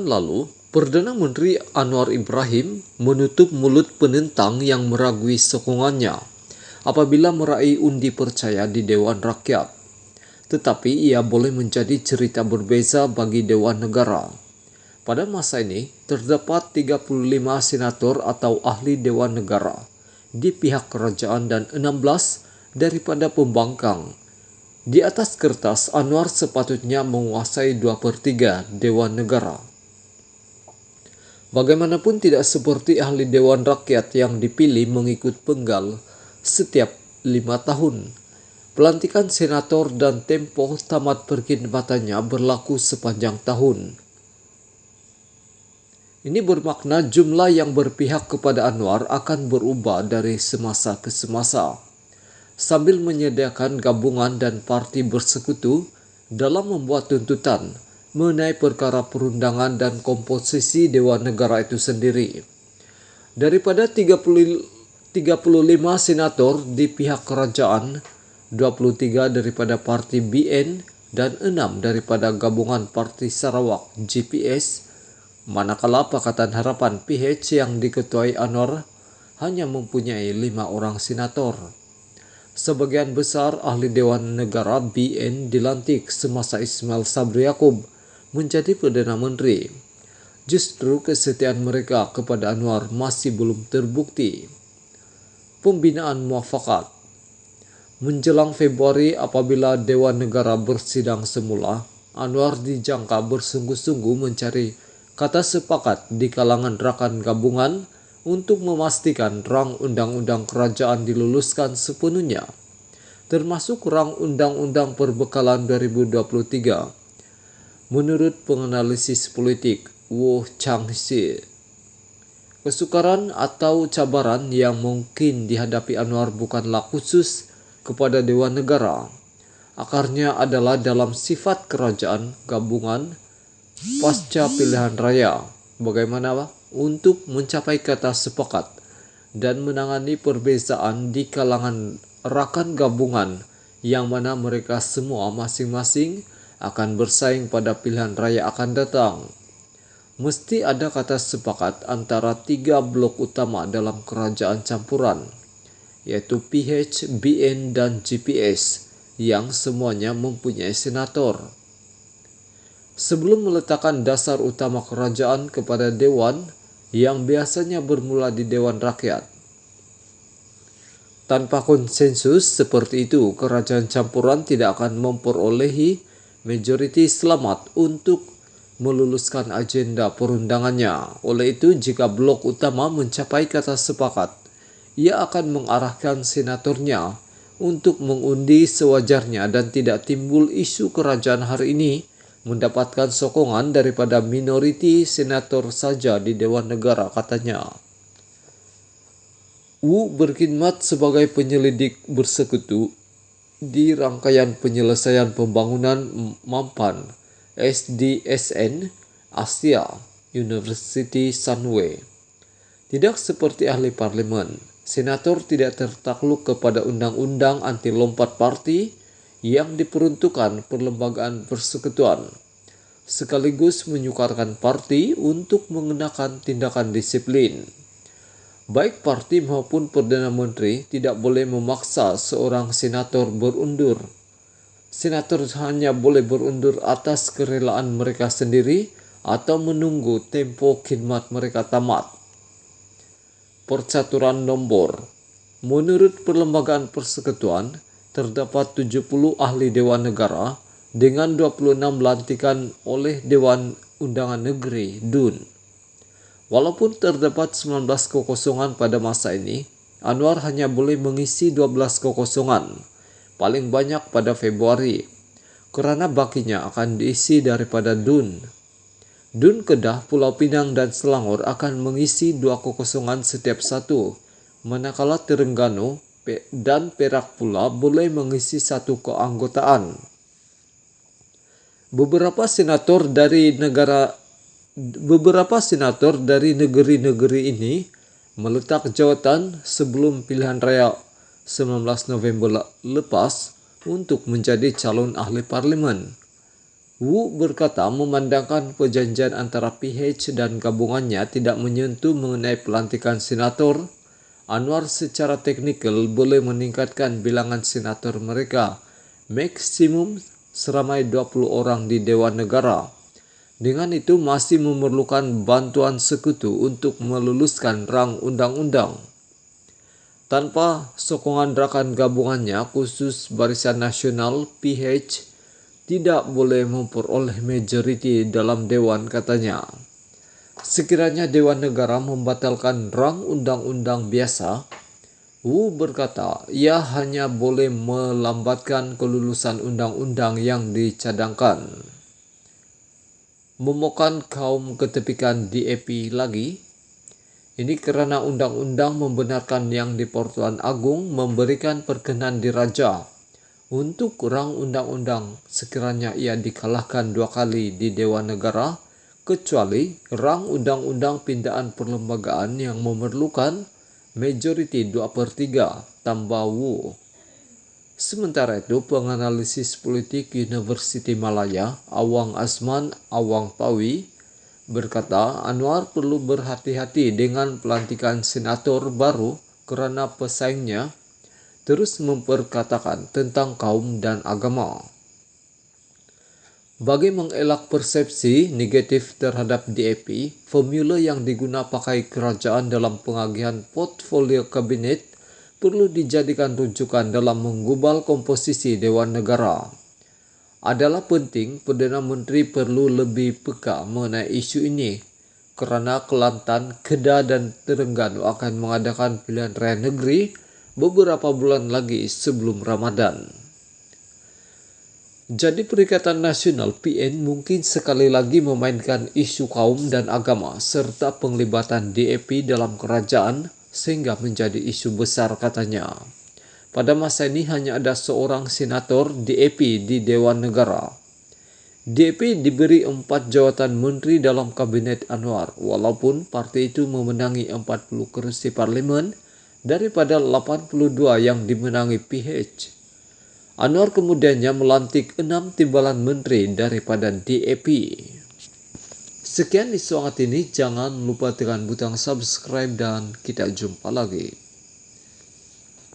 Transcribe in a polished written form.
lalu, Perdana Menteri Anwar Ibrahim menutup mulut penentang yang meragui sokongannya apabila meraih undi percaya di Dewan Rakyat. Tetapi ia boleh menjadi cerita berbeza bagi Dewan Negara. Pada masa ini, terdapat 35 senator atau ahli Dewan Negara di pihak kerajaan dan 16 daripada pembangkang. Di atas kertas, Anwar sepatutnya menguasai 2/3 Dewan Negara. Bagaimanapun tidak seperti ahli Dewan Rakyat yang dipilih mengikut penggal setiap 5 tahun. Pelantikan senator dan tempoh tamat perkhidmatannya berlaku sepanjang tahun. Ini bermakna jumlah yang berpihak kepada Anwar akan berubah dari semasa ke semasa, sambil menyediakan gabungan dan parti bersekutu dalam membuat tuntutan mengenai perkara perundangan dan komposisi Dewan Negara itu sendiri. Daripada 35 senator di pihak kerajaan, 23 daripada parti BN dan 6 daripada gabungan Parti Sarawak GPS, manakala Pakatan Harapan PH yang diketuai Anwar hanya mempunyai 5 orang senator. Sebagian besar ahli Dewan Negara BN dilantik semasa Ismail Sabri Yaakob menjadi Perdana Menteri. Justru kesetiaan mereka kepada Anwar masih belum terbukti. Pembinaan muafakat. Menjelang Februari apabila Dewan Negara bersidang semula, Anwar dijangka bersungguh-sungguh mencari kata sepakat di kalangan rakan gabungan untuk memastikan rang undang-undang kerajaan diluluskan sepenuhnya, termasuk rang undang-undang perbekalan 2023. Menurut penganalisis politik Wu Chang-si, kesukaran atau cabaran yang mungkin dihadapi Anwar bukanlah khusus kepada Dewan Negara. Akarnya adalah dalam sifat kerajaan gabungan pasca pilihan raya. Bagaimana untuk mencapai kata sepakat dan menangani perbezaan di kalangan rakan gabungan yang mana mereka semua masing-masing akan bersaing pada pilihan raya akan datang. Mesti ada kata sepakat antara 3 blok utama dalam kerajaan campuran, yaitu PH, BN, dan GPS, yang semuanya mempunyai senator. Sebelum meletakkan dasar utama kerajaan kepada Dewan yang biasanya bermula di Dewan Rakyat, tanpa konsensus seperti itu, kerajaan campuran tidak akan memperolehi majoriti selamat untuk meluluskan agenda perundangannya. Oleh itu, jika blok utama mencapai kata sepakat, ia akan mengarahkan senatornya untuk mengundi sewajarnya dan tidak timbul isu kerajaan hari ini mendapatkan sokongan daripada minoriti senator saja di Dewan Negara, katanya. Wu berkhidmat sebagai penyelidik bersekutu di rangkaian penyelesaian pembangunan Mampan SDSN Asia University Sunway. Tidak seperti ahli parlimen, senator tidak tertakluk kepada undang-undang anti lompat parti yang diperuntukkan perlembagaan persekutuan, sekaligus menyukarkan parti untuk mengenakan tindakan disiplin. Baik parti maupun Perdana Menteri tidak boleh memaksa seorang senator berundur. Senator hanya boleh berundur atas kerelaan mereka sendiri atau menunggu tempo khidmat mereka tamat. Percaturan nombor. Menurut Perlembagaan Persekutuan, terdapat 70 ahli Dewan Negara dengan 26 lantikan oleh Dewan Undangan Negeri (DUN). Walaupun terdapat 19 kekosongan pada masa ini, Anwar hanya boleh mengisi 12 kekosongan, paling banyak pada Februari, kerana bakinya akan diisi daripada DUN. DUN Kedah, Pulau Pinang dan Selangor akan mengisi 2 kekosongan setiap satu, manakala Terengganu dan Perak pula boleh mengisi 1 keanggotaan. Beberapa senator dari negeri-negeri ini meletak jawatan sebelum pilihan raya 19 November lepas untuk menjadi calon ahli parlimen. Wu berkata memandangkan perjanjian antara PH dan gabungannya tidak menyentuh mengenai pelantikan senator, Anwar secara teknikal boleh meningkatkan bilangan senator mereka maksimum seramai 20 orang di Dewan Negara. Dengan itu masih memerlukan bantuan sekutu untuk meluluskan rang undang-undang. Tanpa sokongan rakan gabungannya khusus Barisan Nasional PH tidak boleh memperoleh majoriti dalam Dewan, katanya. Sekiranya Dewan Negara membatalkan rang undang-undang biasa, Wu berkata ia hanya boleh melambatkan kelulusan undang-undang yang dicadangkan. Memokan kaum ketepikan DAP lagi. Ini karena undang-undang membenarkan yang di Pertuan Agung memberikan perkenan diraja untuk rang undang-undang sekiranya ia dikalahkan 2 kali di Dewan Negara, kecuali rang undang-undang pindaan perlembagaan yang memerlukan majoriti 2/3 tambah Wu. Sementara itu, penganalisis politik Universiti Malaya, Awang Asman Awang Pawi, berkata Anwar perlu berhati-hati dengan pelantikan senator baru karena pesaingnya terus memperkatakan tentang kaum dan agama. Bagi mengelak persepsi negatif terhadap DAP, formula yang digunakan pakai kerajaan dalam pengagihan portfolio kabinet perlu dijadikan rujukan dalam menggubal komposisi Dewan Negara. Adalah penting Perdana Menteri perlu lebih peka mengenai isu ini kerana Kelantan, Kedah dan Terengganu akan mengadakan pilihan raya negeri beberapa bulan lagi sebelum Ramadan. Jadi Perikatan Nasional PN mungkin sekali lagi memainkan isu kaum dan agama serta penglibatan DAP dalam kerajaan sehingga menjadi isu besar, katanya. Pada masa ini hanya ada seorang senator DAP di Dewan Negara. DAP diberi 4 jawatan menteri dalam kabinet Anwar walaupun parti itu memenangi 40 kerusi parlimen daripada 82 yang dimenangi PH. Anwar kemudiannya melantik 6 timbalan menteri daripada DAP. Sekian isu hangat ini, jangan lupa tekan butang subscribe dan kita jumpa lagi.